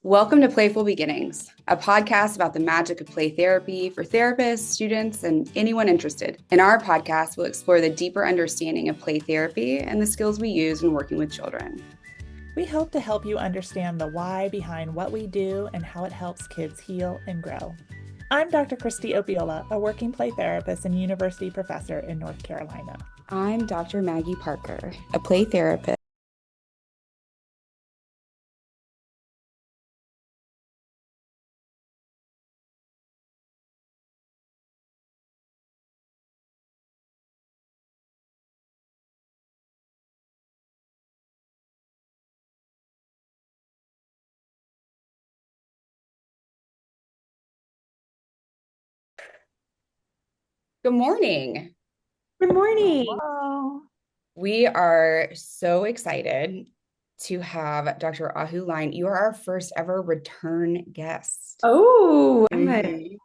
Welcome to Playful Beginnings, a podcast about the magic of play therapy for therapists, students, and anyone interested. In our podcast, we'll explore the deeper understanding of play therapy and the skills we use when working with children. We hope to help you understand the why behind what we do and how it helps kids heal and grow. I'm Dr. Christy Opiola, a working play therapist and university professor in North Carolina. I'm Dr. Maggie Parker, a play therapist. Good morning. Good morning. Hello. We are so excited to have Dr. Ahou Line. You are our first ever return guest. Oh, I'm a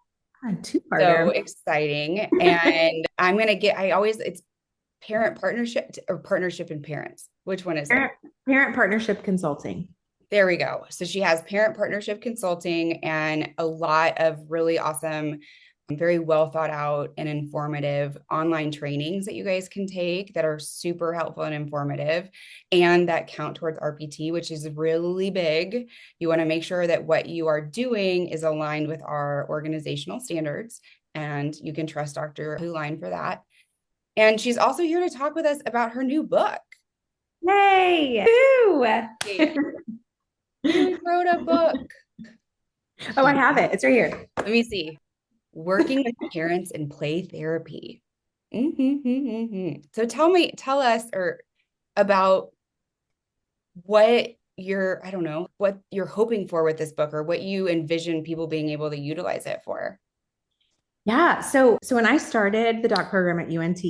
So two-parter. exciting. And it's parent partnership or partnership and parents. Which one is it? Parent partnership consulting. There we go. So she has parent partnership consulting and a lot of really awesome, very well thought out and informative online trainings that you guys can take that are super helpful and informative and that count towards RPT, which is really big. You want to make sure that what you are doing is aligned with our organizational standards, and you can trust Dr. Ahou Line for that. And she's also here to talk with us about her new book. Yay! You wrote a book. Oh, I have it. It's right here. Let me see. Working with parents in play therapy. So tell us about what what you're hoping for with this book, or what you envision people being able to utilize it for. Yeah. So when I started the doc program at UNT,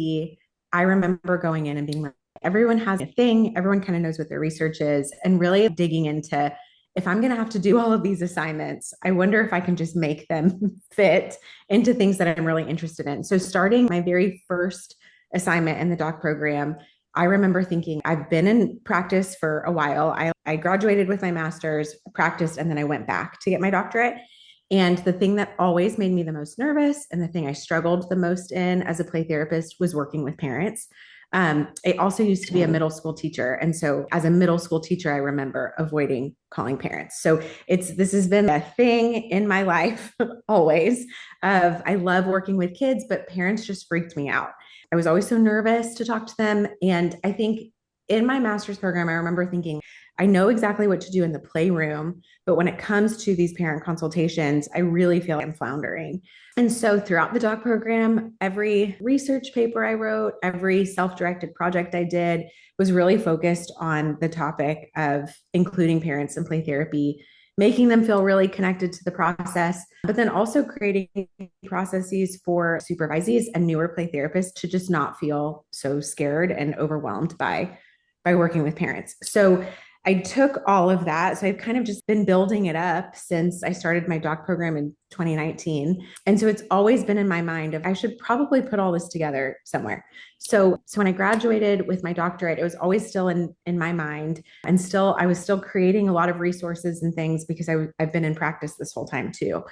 I remember going in and being like, everyone has a thing. Everyone kind of knows what their research is, and really digging into, if I'm going to have to do all of these assignments, I wonder if I can just make them fit into things that I'm really interested in. So starting my very first assignment in the doc program, I remember thinking, I've been in practice for a while. I graduated with my master's, practiced, and then I went back to get my doctorate. And the thing that always made me the most nervous and the thing I struggled the most in as a play therapist was working with parents. I also used to be a middle school teacher. And so as a middle school teacher, I remember avoiding calling parents. So this has been a thing in my life always of, I love working with kids, but parents just freaked me out. I was always so nervous to talk to them. And I think in my master's program, I remember thinking, I know exactly what to do in the playroom, but when it comes to these parent consultations, I really feel like I'm floundering. And so throughout the doc program, every research paper I wrote, every self-directed project I did was really focused on the topic of including parents in play therapy, making them feel really connected to the process, but then also creating processes for supervisees and newer play therapists to just not feel so scared and overwhelmed by working with parents. So I took all of that. So I've kind of just been building it up since I started my doc program in 2019. And so it's always been in my mind of, I should probably put all this together somewhere. So when I graduated with my doctorate, it was always still in my mind, and I was still creating a lot of resources and things because I've been in practice this whole time too.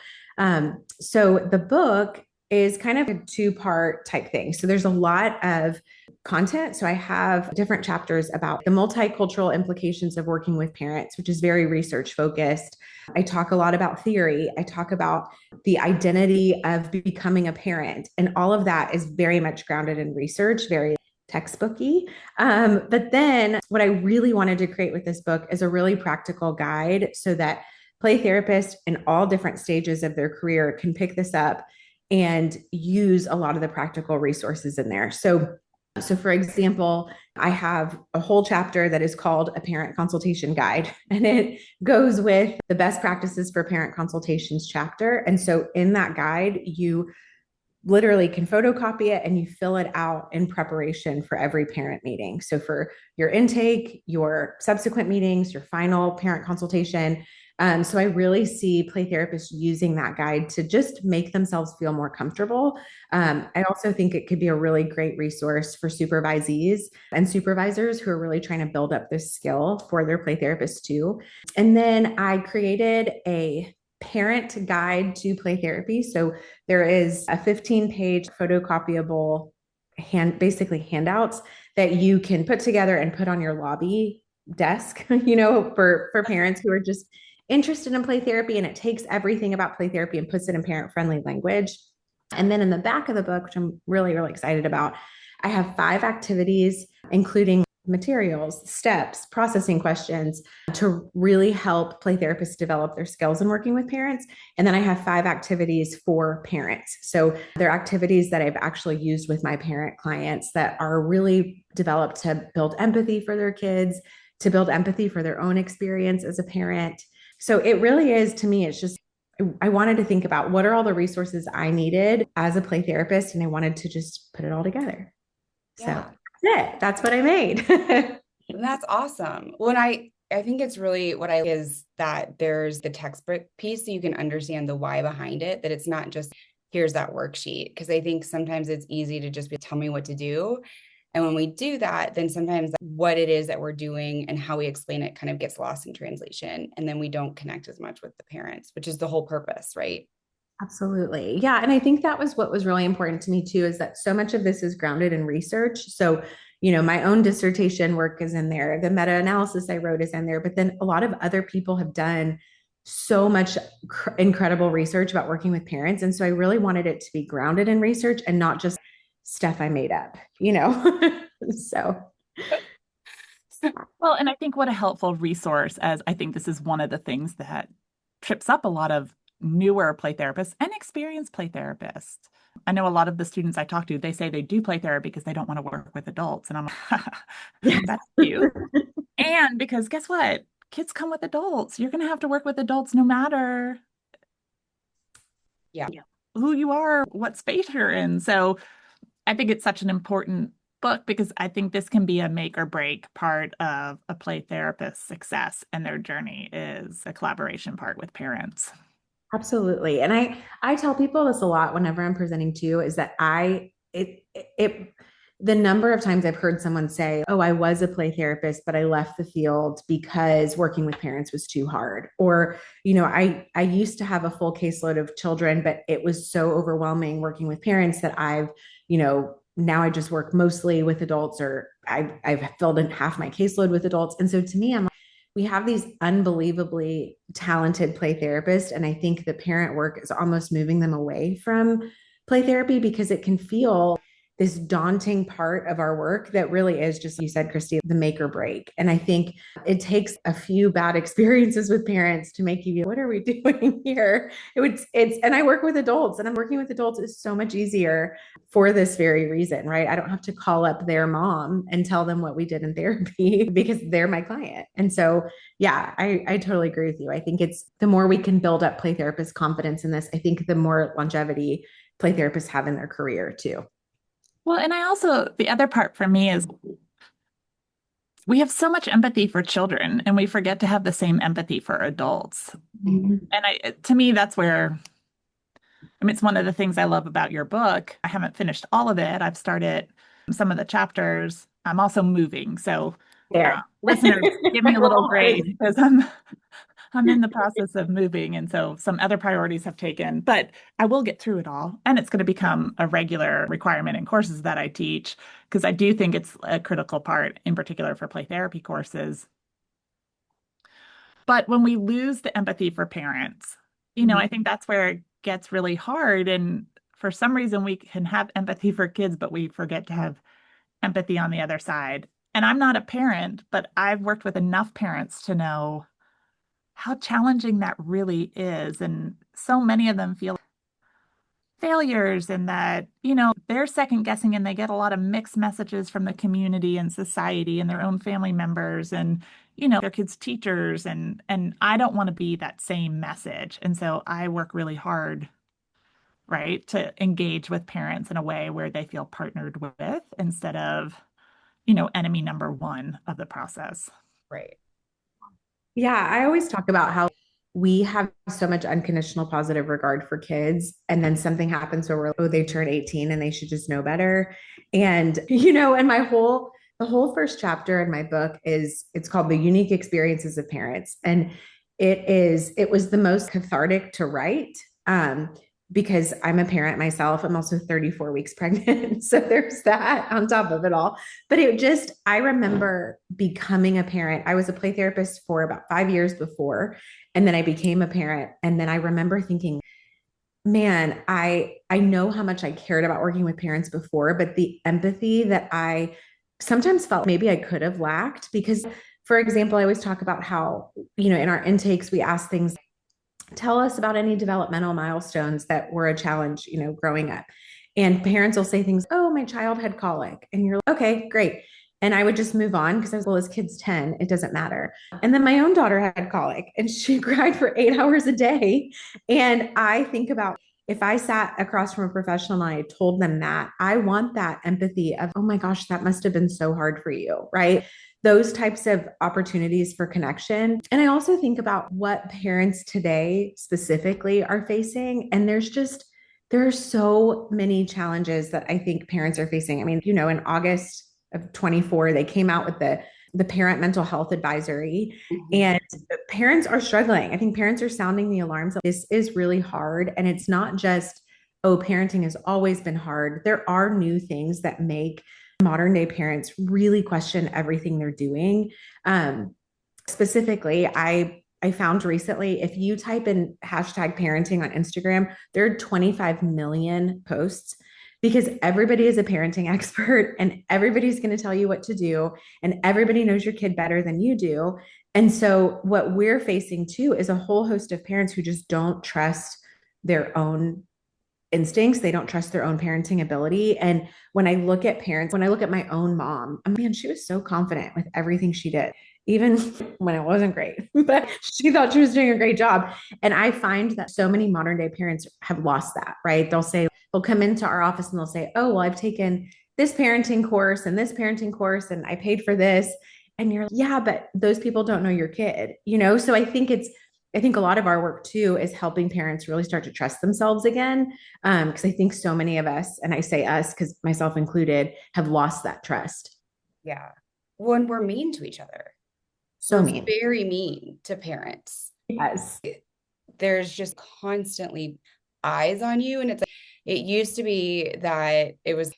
So the book is kind of a two-part type thing. So there's a lot of content. So I have different chapters about the multicultural implications of working with parents, which is very research focused. I talk a lot about theory. I talk about the identity of becoming a parent, and all of that is very much grounded in research, very textbooky. But then what I really wanted to create with this book is a really practical guide so that play therapists in all different stages of their career can pick this up and use a lot of the practical resources in there. So for example, I have a whole chapter that is called a parent consultation guide, and it goes with the best practices for parent consultations chapter. And so in that guide, you literally can photocopy it and you fill it out in preparation for every parent meeting. So for your intake, your subsequent meetings, your final parent consultation, So I really see play therapists using that guide to just make themselves feel more comfortable. I also think it could be a really great resource for supervisees and supervisors who are really trying to build up this skill for their play therapists too. And then I created a parent guide to play therapy. So there is a 15-page photocopyable basically handouts that you can put together and put on your lobby desk, for parents who are just interested in play therapy. And it takes everything about play therapy and puts it in parent friendly language. And then in the back of the book, which I'm really, really excited about, I have 5 activities, including materials, steps, processing questions to really help play therapists develop their skills in working with parents. And then I have 5 activities for parents. So they're activities that I've actually used with my parent clients that are really developed to build empathy for their kids, to build empathy for their own experience as a parent. So it really is, to me, it's just, I wanted to think about what are all the resources I needed as a play therapist, and I wanted to just put it all together. Yeah. So that's it. That's what I made. That's awesome. Well, and I think it's really what I like is that there's the textbook piece so you can understand the why behind it, that it's not just here's that worksheet. Because I think sometimes it's easy to just tell me what to do. And when we do that, then sometimes what it is that we're doing and how we explain it kind of gets lost in translation. And then we don't connect as much with the parents, which is the whole purpose, right? Absolutely. Yeah. And I think that was what was really important to me too, is that so much of this is grounded in research. So, my own dissertation work is in there. The meta-analysis I wrote is in there, but then a lot of other people have done so much incredible research about working with parents. And so I really wanted it to be grounded in research and not just stuff I made up, so. Well, and I think what a helpful resource, as I think this is one of the things that trips up a lot of newer play therapists and experienced play therapists. I know a lot of the students I talk to, they say they do play therapy because they don't want to work with adults. And I'm like, that's cute. And because guess what? Kids come with adults. You're going to have to work with adults no matter who you are, what space you're in. So I think it's such an important book because I think this can be a make or break part of a play therapist's success, and their journey is a collaboration part with parents. Absolutely. And I tell people this a lot whenever I'm presenting too, is that the number of times I've heard someone say, oh, I was a play therapist, but I left the field because working with parents was too hard. Or, I used to have a full caseload of children, but it was so overwhelming working with parents that now I just work mostly with adults, or I've filled in half my caseload with adults. And so to me, we have these unbelievably talented play therapists. And I think the parent work is almost moving them away from play therapy because it can feel this daunting part of our work that really is just, you said, Christy, the make or break. And I think it takes a few bad experiences with parents to make you, what are we doing here? And I work with adults, and I'm working with adults is so much easier for this very reason, right? I don't have to call up their mom and tell them what we did in therapy because they're my client. And so, yeah, I totally agree with you. I think it's the more we can build up play therapists' confidence in this, I think the more longevity play therapists have in their career too. Well, and the other part for me is we have so much empathy for children and we forget to have the same empathy for adults. Mm-hmm. And to me, that's where, it's one of the things I love about your book. I haven't finished all of it. I've started some of the chapters. I'm also moving. So listeners, give me a little grace because I'm in the process of moving. And so some other priorities have taken, but I will get through it all. And it's going to become a regular requirement in courses that I teach, because I do think it's a critical part, in particular for play therapy courses. But when we lose the empathy for parents, I think that's where it gets really hard. And for some reason, we can have empathy for kids, but we forget to have empathy on the other side. And I'm not a parent, but I've worked with enough parents to know how challenging that really is. And so many of them feel failures, and that, they're second guessing, and they get a lot of mixed messages from the community and society and their own family members and, their kids' teachers. And I don't want to be that same message. And so I work really hard, right, to engage with parents in a way where they feel partnered with instead of, enemy number one of the process. Right. Yeah, I always talk about how we have so much unconditional positive regard for kids. And then something happens where we're like, oh, they turn 18 and they should just know better. And, and the whole first chapter in my book it's called The Unique Experiences of Parents. And it was the most cathartic to write. Because I'm a parent myself. I'm also 34 weeks pregnant. So there's that on top of it all. But I remember becoming a parent. I was a play therapist for about 5 years before, and then I became a parent. And then I remember thinking, man, I know how much I cared about working with parents before, but the empathy that I sometimes felt maybe I could have lacked, because, for example, I always talk about how, in our intakes, we ask things, tell us about any developmental milestones that were a challenge, growing up. And parents will say things, oh, my child had colic. And you're like, okay, great. And I would just move on because I was, well, his kid's 10, it doesn't matter. And then my own daughter had colic and she cried for 8 hours a day. And I think about, if I sat across from a professional and I told them that, I want that empathy of, oh my gosh, that must have been so hard for you, right? Those types of opportunities for connection. And I also think about what parents today specifically are facing. And there are so many challenges that I think parents are facing. I mean, in August of 24, they came out with the parent mental health advisory, and parents are struggling. I think parents are sounding the alarms. This is really hard. And it's not just, oh, parenting has always been hard. There are new things that make modern day parents really question everything they're doing. Specifically, I found recently, if you type in #parenting on Instagram, there are 25 million posts, because everybody is a parenting expert and everybody's going to tell you what to do, and everybody knows your kid better than you do. And so what we're facing too is a whole host of parents who just don't trust their own instincts. They don't trust their own parenting ability. And when I look at my own mom, man, she was so confident with everything she did, even when it wasn't great, but she thought she was doing a great job. And I find that so many modern day parents have lost that, right? They'll come into our office and they'll say, oh, well, I've taken this parenting course and this parenting course, and I paid for this. And you're like, yeah, but those people don't know your kid, So I think a lot of our work too is helping parents really start to trust themselves again. Because I think so many of us, and I say us because myself included, have lost that trust. Yeah. When we're mean to each other. So mean. Very mean to parents. Yes. There's just constantly eyes on you. And it used to be that it was,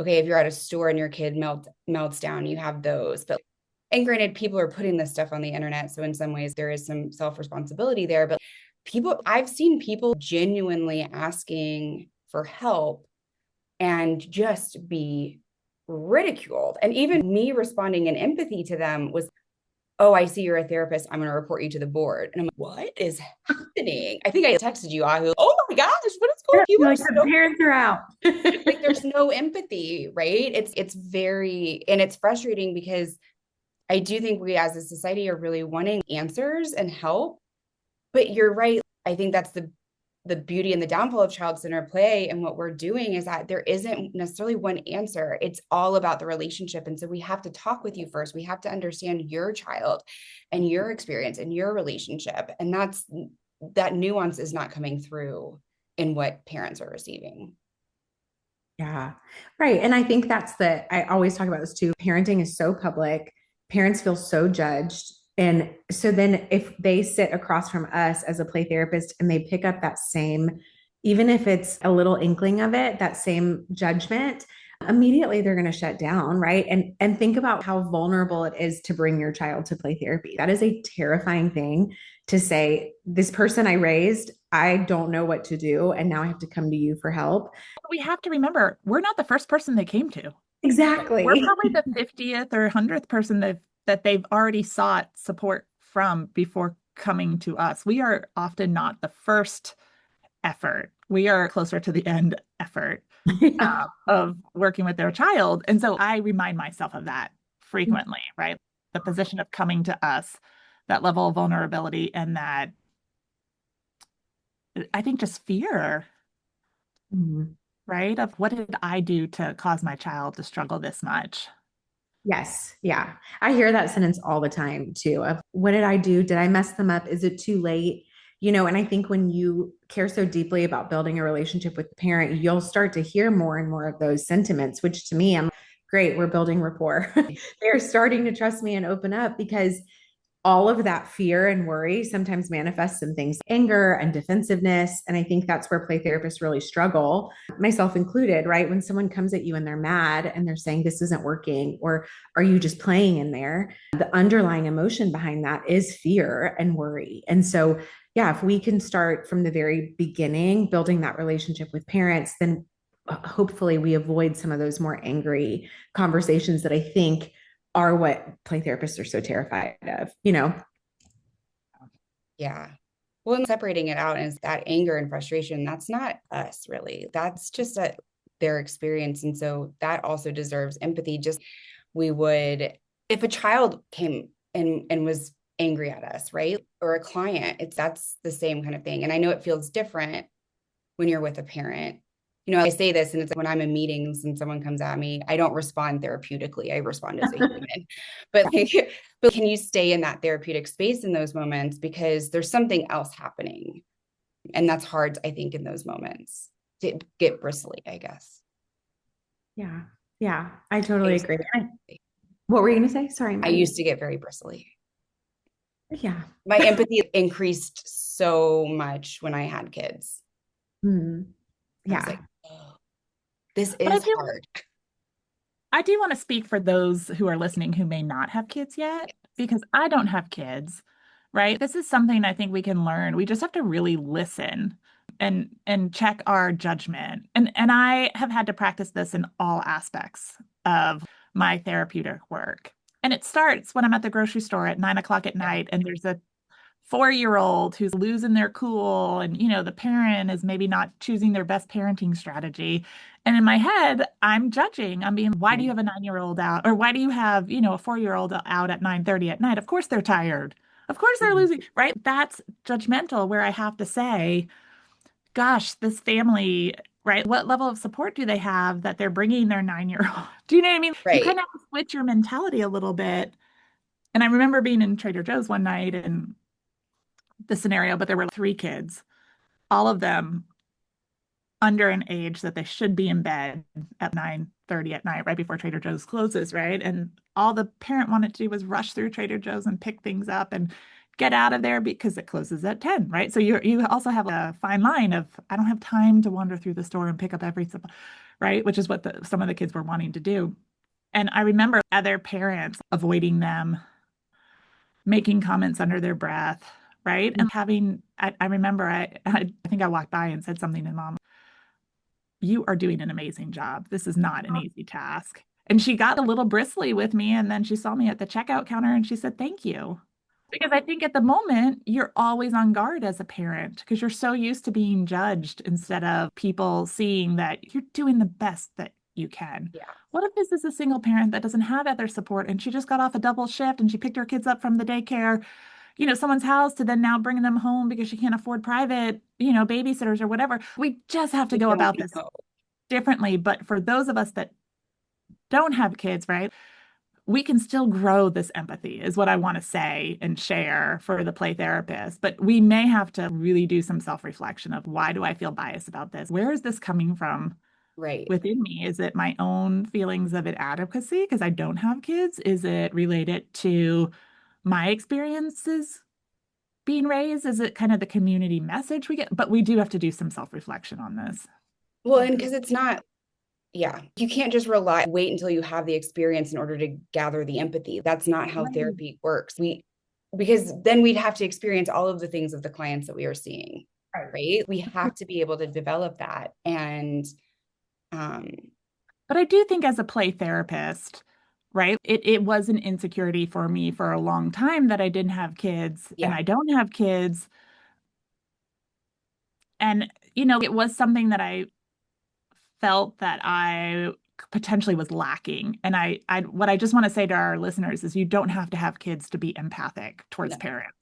okay, if you're at a store and your kid melts down, you have those. And granted, people are putting this stuff on the internet. So in some ways there is some self-responsibility there, but I've seen people genuinely asking for help and just be ridiculed. And even me responding in empathy to them was, oh, I see you're a therapist, I'm going to report you to the board. And I'm like, what is happening? I think I texted you, Ahou. Oh my gosh, what is going on? People like the parents are out. Like there's no empathy, right? It's very, and it's frustrating because I do think we as a society are really wanting answers and help, but you're right. I think that's the beauty and the downfall of child-centered play. And what we're doing is that there isn't necessarily one answer. It's all about the relationship. And so we have to talk with you first. We have to understand your child and your experience and your relationship. And that nuance is not coming through in what parents are receiving. Yeah, right. And I think I always talk about this too. Parenting is so public. Parents feel so judged. And so then if they sit across from us as a play therapist and they pick up that same, even if it's a little inkling of it, that same judgment, immediately they're going to shut down, right? And think about how vulnerable it is to bring your child to play therapy. That is a terrifying thing to say, this person I raised, I don't know what to do, and now I have to come to you for help. We have to remember, we're not the first person they came to. Exactly. We're probably the 50th or 100th person that they've already sought support from before coming to us. We are often not the first effort. We are closer to the end effort of working with their child. And so I remind myself of that frequently, right? The position of coming to us, that level of vulnerability, and that, I think, just fear. Mm-hmm. Right? Of what did I do to cause my child to struggle this much? Yes. Yeah. I hear that sentence all the time too, of what did I do? Did I mess them up? Is it too late? And I think when you care so deeply about building a relationship with the parent, you'll start to hear more and more of those sentiments, which to me, I'm great. We're building rapport. They're starting to trust me and open up because all of that fear and worry sometimes manifests in things like anger and defensiveness. And I think that's where play therapists really struggle, myself included, right? When someone comes at you and they're mad and they're saying, this isn't working, or are you just playing in there? The underlying emotion behind that is fear and worry. And so, yeah, if we can start from the very beginning, building that relationship with parents, then hopefully we avoid some of those more angry conversations that I think are what play therapists are so terrified of. Yeah. Well, and separating it out is that anger and frustration, that's not us really. That's just their experience. And so that also deserves empathy. Just we would, if a child came and was angry at us, right? Or a client, that's the same kind of thing. And I know it feels different when you're with a parent. I say this, and it's like when I'm in meetings and someone comes at me, I don't respond therapeutically. I respond as a human. But can you stay in that therapeutic space in those moments? Because there's something else happening. And that's hard, I think, in those moments to get bristly, I guess. Yeah. Yeah. I totally agree. What were you going to say? Sorry. I used to get very bristly. Yeah. My empathy increased so much when I had kids. Yeah. Like, oh, this is hard. I do want to speak for those who are listening who may not have kids yet, because I don't have kids, right? This is something I think we can learn. We just have to really listen and check our judgment. And I have had to practice this in all aspects of my therapeutic work. And it starts when I'm at the grocery store at 9 o'clock at night and there's a 4-year-old who's losing their cool and the parent is maybe not choosing their best parenting strategy, and in my head I'm judging. I'm being, why do you have a 9-year-old out, or why do you have a 4-year-old out at 9:30 at night? Of course they're tired, of course they're losing, right? That's judgmental, where I have to say, gosh, this family, right, what level of support do they have that they're bringing their 9-year-old? Do you know what I mean? Right. You kind of have to switch your mentality a little bit. And I remember being in Trader Joe's one night and the scenario, but there were 3 kids, all of them under an age that they should be in bed at 9:30 at night, right before Trader Joe's closes, right? And all the parent wanted to do was rush through Trader Joe's and pick things up and get out of there because it closes at 10, right? So you also have a fine line of, I don't have time to wander through the store and pick up everything, right? Which is what some of the kids were wanting to do. And I remember other parents avoiding them, making comments under their breath, right? And I remember I think I walked by and said something to Mom, you are doing an amazing job. This is not an easy task. And she got a little bristly with me, and then she saw me at the checkout counter and she said, thank you. Because I think at the moment, you're always on guard as a parent because you're so used to being judged instead of people seeing that you're doing the best that you can. Yeah. What if this is a single parent that doesn't have other support and she just got off a double shift and she picked her kids up from the daycare, someone's house, to then now bring them home because she can't afford private, babysitters or whatever. We just have to go about this differently. But for those of us that don't have kids, right, we can still grow this empathy is what I want to say and share for the play therapist. But we may have to really do some self-reflection of, why do I feel biased about this? Where is this coming from? Right. Within me? Is it my own feelings of inadequacy because I don't have kids? Is it related to my experiences being raised? Is it kind of the community message we get? But we do have to do some self-reflection on this. Well, and because it's not, you can't just wait until you have the experience in order to gather the empathy. That's not how therapy works. Because then we'd have to experience all of the things of the clients that we are seeing, right? We have to be able to develop that. And, but I do think as a play therapist, right, it was an insecurity for me for a long time that I didn't have kids and I don't have kids. And, it was something that I felt that I potentially was lacking. And what I just want to say to our listeners is, you don't have to have kids to be empathic towards parents,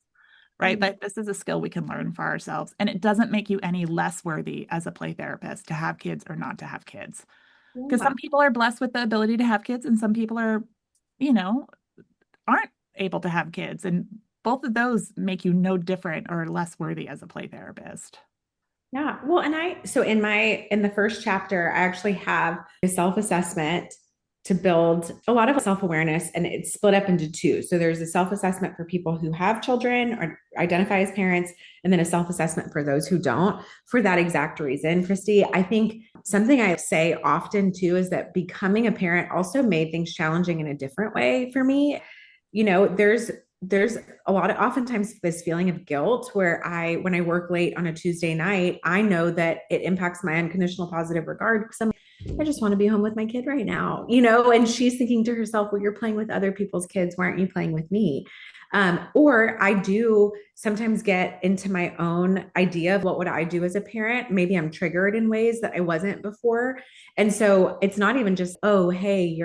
right? But this is a skill we can learn for ourselves. And it doesn't make you any less worthy as a play therapist to have kids or not to have kids. Because some people are blessed with the ability to have kids and some people are, aren't able to have kids. both of those make you no different or less worthy as a play therapist. Yeah. Well, so in the first chapter, I actually have a self-assessment to build a lot of self-awareness, and it's split up into two. So there's a self-assessment for people who have children or identify as parents, and then a self-assessment for those who don't, for that exact reason. Christy, I think something I say often too is that becoming a parent also made things challenging in a different way for me. There's oftentimes this feeling of guilt where when I work late on a Tuesday night, I know that it impacts my unconditional positive regard because I just want to be home with my kid right now, and she's thinking to herself, well, you're playing with other people's kids. Why aren't you playing with me? Or I do sometimes get into my own idea of what would I do as a parent. Maybe I'm triggered in ways that I wasn't before. And so it's not even just, oh, hey,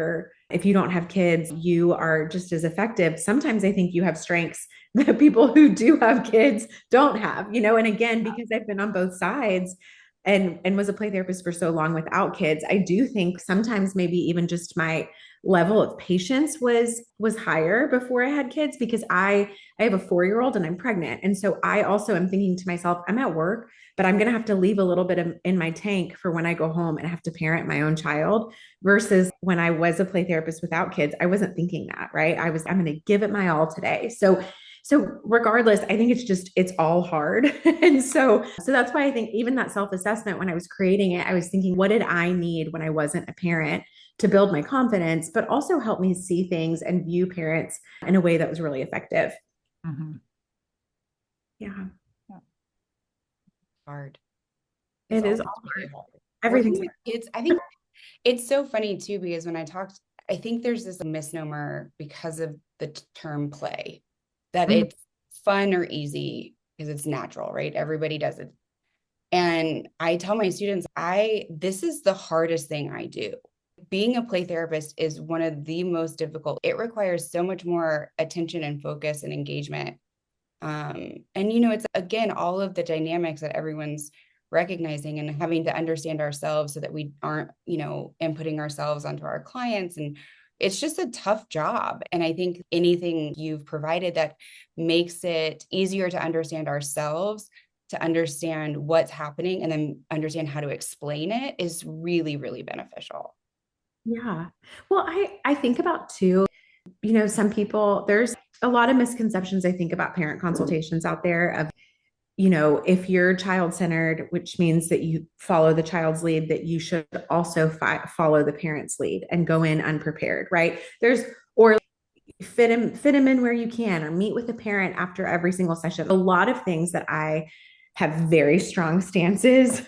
if you don't have kids, you are just as effective. Sometimes I think you have strengths that people who do have kids don't have, and again, because I've been on both sides and was a play therapist for so long without kids, I do think sometimes maybe even just my level of patience was higher before I had kids, because I have a 4-year-old and I'm pregnant. And so I also am thinking to myself, I'm at work, but I'm going to have to leave a little bit in my tank for when I go home and have to parent my own child, versus when I was a play therapist without kids, I wasn't thinking that, right? I'm going to give it my all today. So regardless, I think it's all hard. And so that's why I think even that self-assessment, when I was creating it, I was thinking, what did I need when I wasn't a parent to build my confidence, but also help me see things and view parents in a way that was really effective. Mm-hmm. Yeah. Hard. It is all hard. Everything's hard. Kids. I think it's so funny too, because when I think there's this misnomer because of the term play, that it's fun or easy because it's natural, right? Everybody does it. And I tell my students, this is the hardest thing I do. Being a play therapist is one of the most difficult. It requires so much more attention and focus and engagement. And, it's, again, all of the dynamics that everyone's recognizing and having to understand ourselves so that we aren't, inputting ourselves onto our clients. And it's just a tough job. And I think anything you've provided that makes it easier to understand ourselves, to understand what's happening, and then understand how to explain it is really, really beneficial. Yeah. Well, I think about too, some people, there's a lot of misconceptions, I think, about parent consultations out there of, if you're child-centered, which means that you follow the child's lead, that you should also follow the parent's lead and go in unprepared, right? Or fit them in where you can, or meet with a parent after every single session. A lot of things that I have very strong stances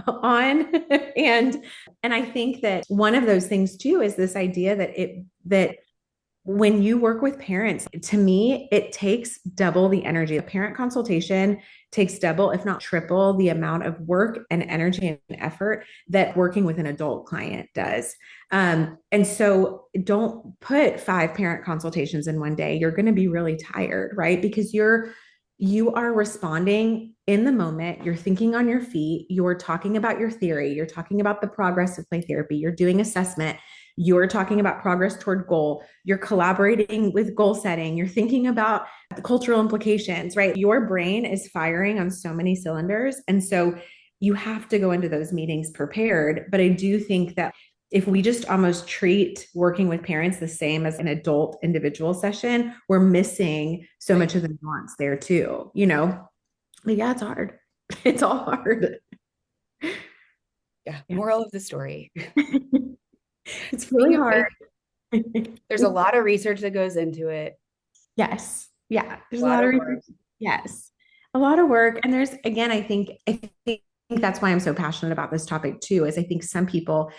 on. And I think that one of those things too is this idea that when you work with parents, to me, it takes double the energy. A parent consultation takes double, if not triple, the amount of work and energy and effort that working with an adult client does. And so don't put 5 parent consultations in one day. You're going to be really tired, right? Because you are responding in the moment. You're thinking on your feet. You're talking about your theory. You're talking about the progress of play therapy. You're doing assessment. You're talking about progress toward goal. You're collaborating with goal setting. You're thinking about the cultural implications, right? Your brain is firing on so many cylinders. And so you have to go into those meetings prepared. But I do think that if we just almost treat working with parents the same as an adult individual session, we're missing so much of the nuance there too, But yeah, it's hard. It's all hard. Yeah. Moral of the story. It's really hard. There's a lot of research that goes into it. Yes. Yeah. There's a lot of research. Yes. A lot of work. And there's, again, I think that's why I'm so passionate about this topic too, is I think some people,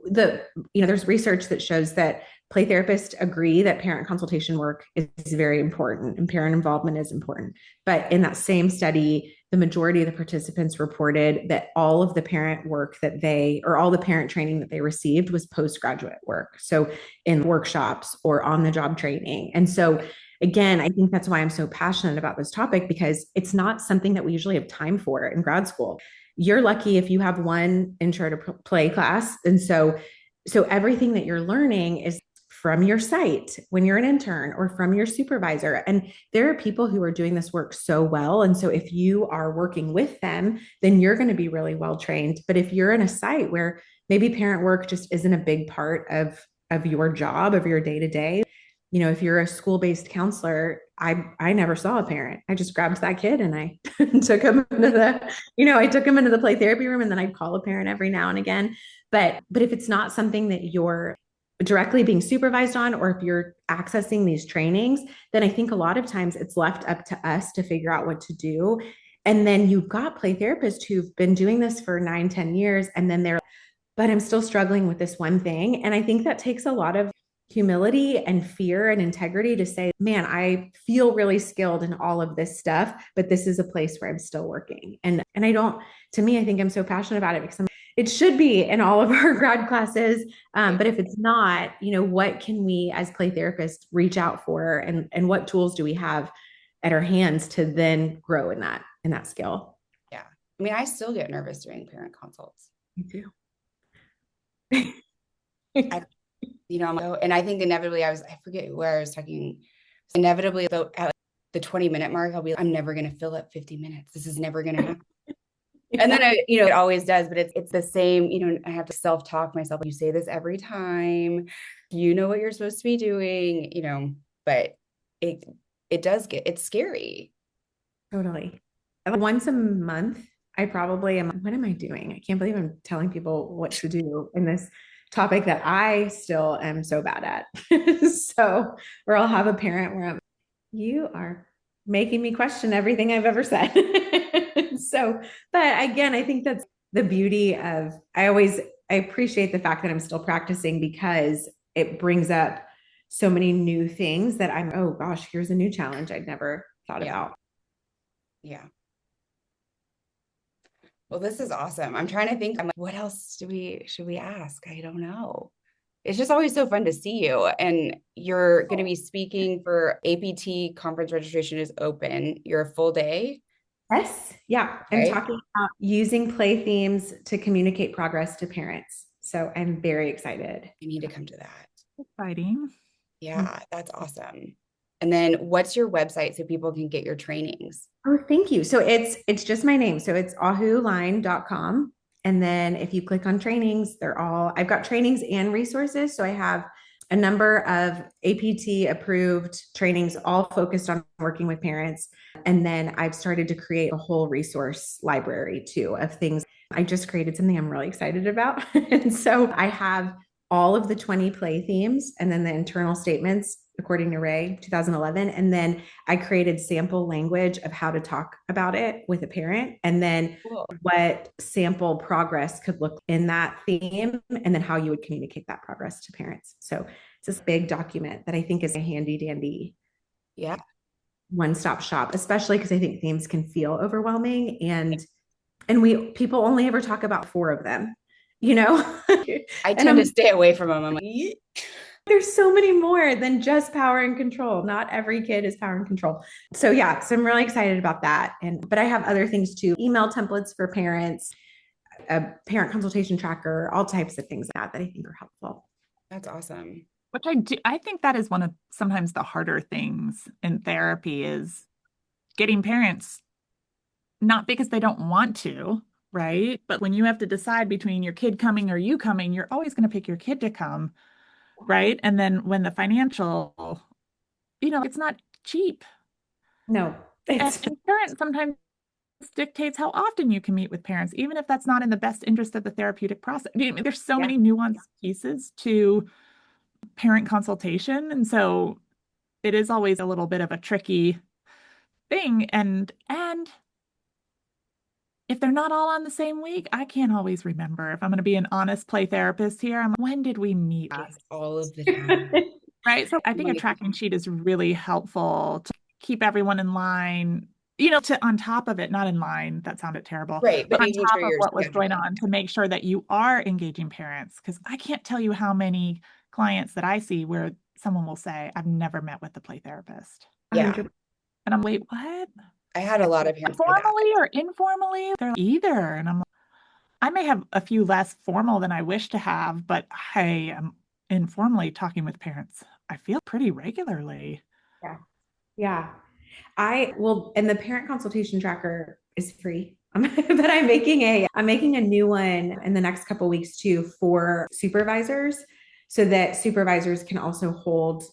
there's research that shows that play therapists agree that parent consultation work is very important and parent involvement is important. But in that same study, the majority of the participants reported that all of the parent work all the parent training that they received was postgraduate work. So in workshops or on the job training. And so again, I think that's why I'm so passionate about this topic, because it's not something that we usually have time for in grad school. You're lucky if you have one intro to play class. And so everything that you're learning is from your site when you're an intern or from your supervisor. And there are people who are doing this work so well. And so if you are working with them, then you're going to be really well trained. But if you're in a site where maybe parent work just isn't a big part of your job, of your day to day, if you're a school-based counselor, I never saw a parent. I just grabbed that kid and I took him into I took him into the play therapy room, and then I'd call a parent every now and again. But if it's not something that you're directly being supervised on, or if you're accessing these trainings, then I think a lot of times it's left up to us to figure out what to do. And then you've got play therapists who've been doing this for 9-10 years, and then but I'm still struggling with this one thing. And I think that takes a lot of humility and fear and integrity to say, man, I feel really skilled in all of this stuff, but this is a place where I'm still working. And I don't, to me, I think I'm so passionate about it because it should be in all of our grad classes. But if it's not, what can we as play therapists reach out for, and what tools do we have at our hands to then grow in that skill? Yeah. I mean, I still get nervous doing parent consults. Me too. And I think inevitably I forget where I was talking, inevitably at the 20-minute mark, I'm never going to fill up 50 minutes. This is never going to happen. And then it always does, but it's the same, I have to self-talk myself. You say this every time, you know what you're supposed to be doing, but it's scary. Totally. Once a month, I probably am, what am I doing? I can't believe I'm telling people what to do in this topic that I still am so bad at. So where I'll have a parent where you are making me question everything I've ever said. So, but again, I think that's the beauty of, I appreciate the fact that I'm still practicing, because it brings up so many new things that oh gosh, here's a new challenge I'd never thought about. Yeah. Well, this is awesome. I'm trying to think, what else should we ask? I don't know. It's just always so fun to see you. And you're going to be speaking for APT conference. Registration is open. You're a full day. Yes. Yeah. I'm talking about using play themes to communicate progress to parents. So I'm very excited. You need to come to that. Exciting. Yeah, that's awesome. And then what's your website so people can get your trainings? Oh, thank you. So it's just my name. So it's ahouline.com. And then if you click on trainings, I've got trainings and resources. So I have a number of APT approved trainings, all focused on working with parents. And then I've started to create a whole resource library too of things. I just created something I'm really excited about. And so I have all of the 20 play themes and then the internal statements according to Ray 2011. And then I created sample language of how to talk about it with a parent, and then what sample progress could look in that theme, and then how you would communicate that progress to parents. So it's this big document that I think is a handy dandy one-stop shop, especially because I think themes can feel overwhelming, and people only ever talk about 4 of them. I tend to stay away from them. I'm like, there's so many more than just power and control. Not every kid is power and control. So yeah, so I'm really excited about that. But I have other things too, email templates for parents, a parent consultation tracker, all types of things that I think are helpful. That's awesome. Which I think that is one of sometimes the harder things in therapy, is getting parents, not because they don't want to, right? But when you have to decide between your kid coming or you coming, you're always going to pick your kid to come. Right. And then when the financial, it's not cheap. No. And insurance sometimes dictates how often you can meet with parents, even if that's not in the best interest of the therapeutic process. There's so many nuanced pieces to parent consultation. And so it is always a little bit of a tricky thing. And if they're not all on the same week, I can't always remember. If I'm going to be an honest play therapist here, when did we meet? All of the time. Right. So I think a tracking sheet is really helpful to keep everyone in line, on top of it, not in line. That sounded terrible. Right. But on top of what was going on, to make sure that you are engaging parents. Because I can't tell you how many clients that I see where someone will say, I've never met with the play therapist. Yeah. And I'm like, what? I had a lot of parents formally or informally, they're either. And I may have a few less formal than I wish to have, but hey, informally talking with parents, I feel pretty regularly. Yeah. Yeah. And the parent consultation tracker is free. But I'm making a new one in the next couple of weeks too for supervisors so that supervisors can also hold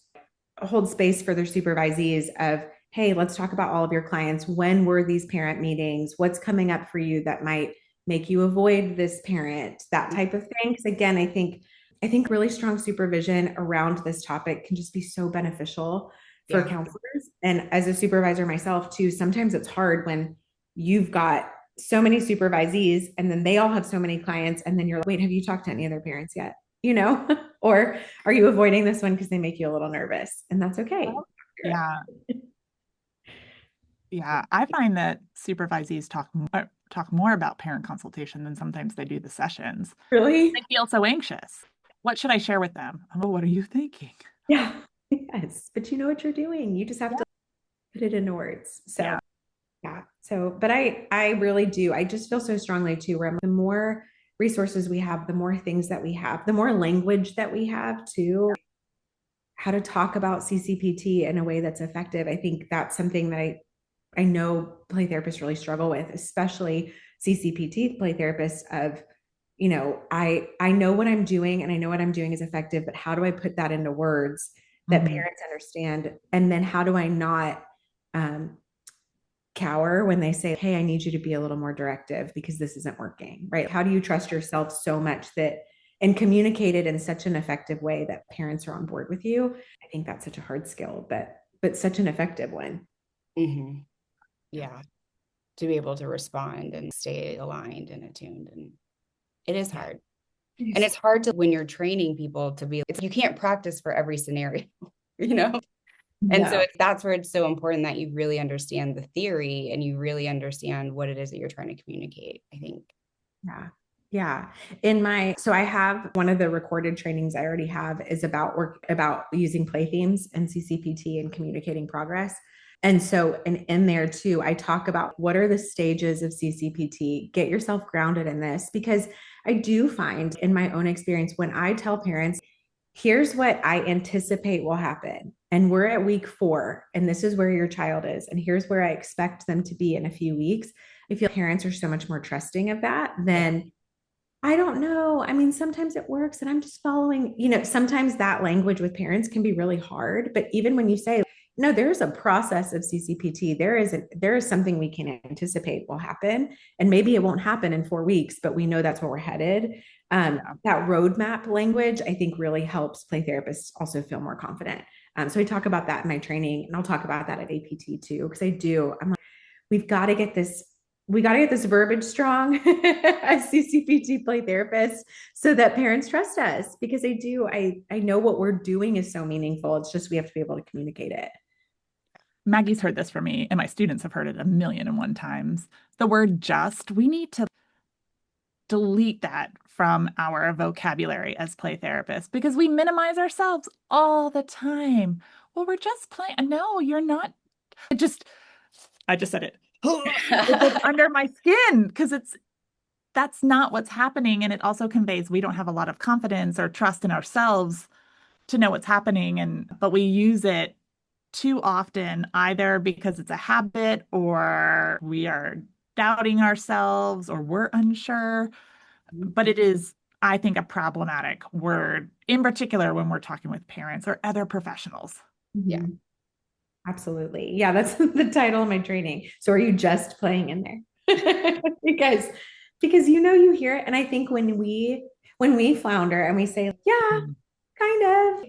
space for their supervisees of, hey, let's talk about all of your clients. When were these parent meetings? What's coming up for you that might make you avoid this parent, that type of thing. Because again, I think really strong supervision around this topic can just be so beneficial for counselors. And as a supervisor myself too, sometimes it's hard when you've got so many supervisees and then they all have so many clients. And then you're like, wait, have you talked to any of their parents yet? Or are you avoiding this one because they make you a little nervous? And that's okay. Yeah. Yeah. I find that supervisees talk more about parent consultation than sometimes they do the sessions. Really? They feel so anxious. What should I share with them? Oh, what are you thinking? Yeah. Yes. But you know what you're doing. You just have to put it into words. So yeah. So, but I really do. I just feel so strongly too, where the more resources we have, the more things that we have, the more language that we have too, how to talk about CCPT in a way that's effective. I think that's something that I know play therapists really struggle with, especially CCPT play therapists of, I know what I'm doing and I know what I'm doing is effective, but how do I put that into words that parents understand? And then how do I not cower when they say, hey, I need you to be a little more directive because this isn't working, right? How do you trust yourself so much and communicate it in such an effective way that parents are on board with you? I think that's such a hard skill, but such an effective one. Mm-hmm. Yeah. To be able to respond and stay aligned and attuned. And it is hard. And it's hard to, when you're training people you can't practice for every scenario, And so that's where it's so important that you really understand the theory and you really understand what it is that you're trying to communicate, I think. Yeah. Yeah. So I have one of the recorded trainings I already have is about using play themes and CCPT and communicating progress. And so, in there too, I talk about what are the stages of CCPT, get yourself grounded in this, because I do find in my own experience, when I tell parents, here's what I anticipate will happen, and we're at week 4, and this is where your child is, and here's where I expect them to be in a few weeks. I feel parents are so much more trusting of that than, I don't know. I mean, sometimes it works and I'm just following, sometimes that language with parents can be really hard. But even when you say, no, there's a process of CCPT, there is something we can anticipate will happen. And maybe it won't happen in 4 weeks, but we know that's where we're headed. That roadmap language, I think, really helps play therapists also feel more confident. So I talk about that in my training, and I'll talk about that at APT too, because I'm like, we got to get this verbiage strong as CCPT play therapists so that parents trust us, because I know what we're doing is so meaningful. It's just, we have to be able to communicate it. Maggie's heard this from me, and my students have heard it 1,000,001 times. The word just, we need to delete that from our vocabulary as play therapists because we minimize ourselves all the time. Well, we're just playing. No, you're not. I just said it. It's under my skin because that's not what's happening. And it also conveys we don't have a lot of confidence or trust in ourselves to know what's happening. But we use it too often, either because it's a habit or we are doubting ourselves or we're unsure. But it is, I think, a problematic word, in particular when we're talking with parents or other professionals. Yeah, absolutely. Yeah, that's the title of my training. So are you just playing in there? because you hear it. And I think when we flounder and we say, yeah, kind of,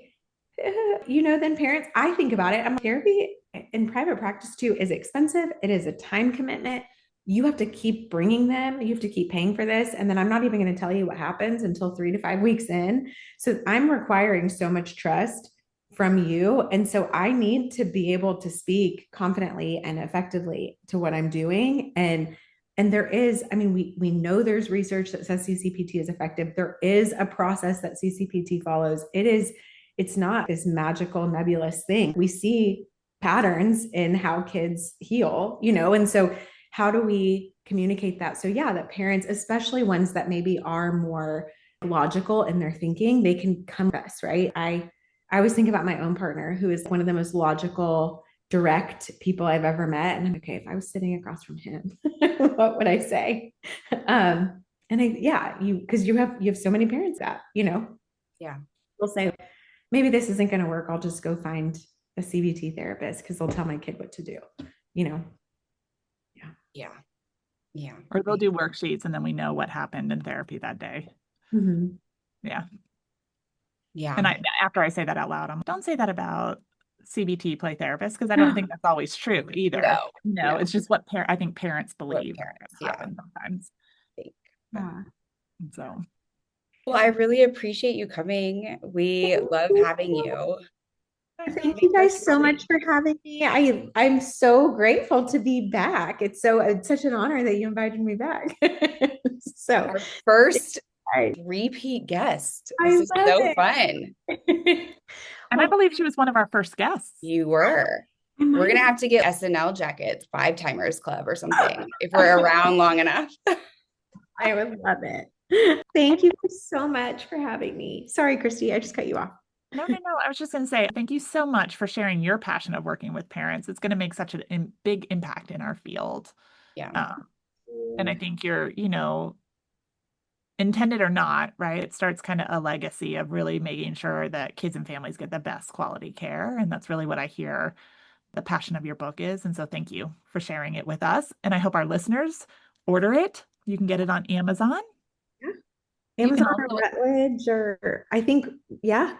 then parents, I think about it. Therapy in private practice too is expensive. It is a time commitment. You have to keep bringing them. You have to keep paying for this. And then I'm not even going to tell you what happens until 3 to 5 weeks in. So I'm requiring so much trust from you. And so I need to be able to speak confidently and effectively to what I'm doing. And there is, we know there's research that says CCPT is effective. There is a process that CCPT follows. It's not this magical nebulous thing. We see patterns in how kids heal, and so how do we communicate that? So that parents, especially ones that maybe are more logical in their thinking, they can come to us, right? I always think about my own partner, who is one of the most logical, direct people I've ever met. And I'm okay, if I was sitting across from him, what would I say? Because you have so many parents that, Yeah. will say, maybe this isn't going to work. I'll just go find a CBT therapist because they'll tell my kid what to do, Yeah. Yeah. Yeah. Or they'll do worksheets and then we know what happened in therapy that day. Mm-hmm. Yeah. Yeah. And after I say that out loud, don't say that about CBT play therapists, because I don't think that's always true either. No. It's just what I think parents believe parents, happens sometimes. Yeah. So. Well, I really appreciate you coming. We love having you. Thank you guys so much for having me. I'm so grateful to be back. It's such an honor that you invited me back. So our first repeat guest. This is so fun. And I believe she was one of our first guests. You were. We're going to have to get SNL jackets, 5-timers club or something, if we're around long enough. I would love it. Thank you so much for having me. Sorry, Christy, I just cut you off. No. I was just going to say, thank you so much for sharing your passion of working with parents. It's going to make such a big impact in our field. Yeah. And I think you're, intended or not, right? It starts kind of a legacy of really making sure that kids and families get the best quality care. And that's really what I hear the passion of your book is. And so thank you for sharing it with us. And I hope our listeners order it. You can get it on Amazon. Yeah. Amazon or Routledge, or I think, yeah.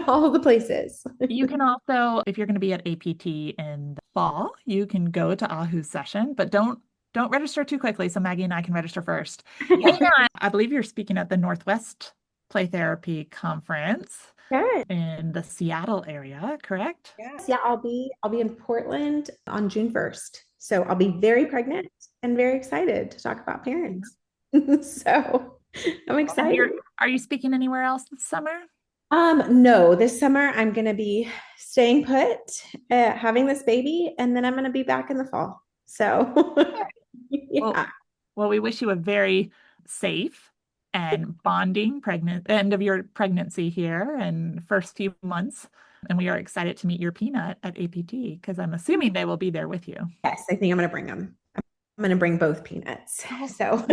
All the places. You can also, if you're going to be at APT in the fall, you can go to Ahou's session, but don't register too quickly so Maggie and I can register first. Hang on. I believe you're speaking at the Northwest Play Therapy Conference in the Seattle area, correct? Yes. Yeah, I'll be in Portland on June 1st. So I'll be very pregnant and very excited to talk about parents. So I'm excited. Are you speaking anywhere else this summer? No, this summer I'm going to be staying put, having this baby, and then I'm going to be back in the fall. So yeah. Well, we wish you a very safe and bonding end of your pregnancy here and first few months. And we are excited to meet your peanut at APT because I'm assuming they will be there with you. Yes, I think I'm going to bring them. I'm going to bring both peanuts. So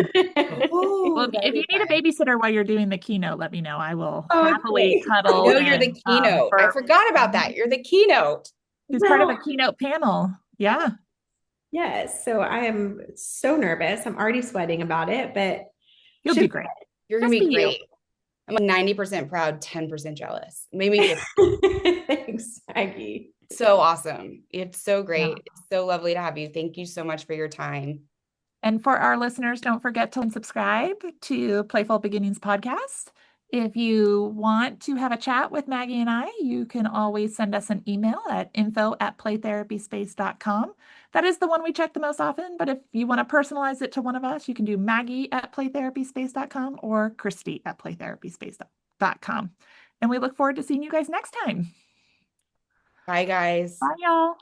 well, if you need a babysitter while you're doing the keynote, let me know. I will happily cuddle. No, you're the keynote. I forgot about that. You're the keynote. She's part of a keynote panel. Yeah. Yes. So I am so nervous. I'm already sweating about it, but you'll be great. You're going to be great. I'm like 90% proud, 10% jealous. Maybe. Thanks, Maggie. So awesome. It's so great. Yeah. It's so lovely to have you. Thank you so much for your time. And for our listeners, don't forget to subscribe to Playful Beginnings podcast. If you want to have a chat with Maggie and I, you can always send us an email at info@playtherapyspace.com. That is the one we check the most often, but if you want to personalize it to one of us, you can do Maggie@playtherapyspace.com or Christy@playtherapyspace.com. And we look forward to seeing you guys next time. Bye, guys. Bye, y'all.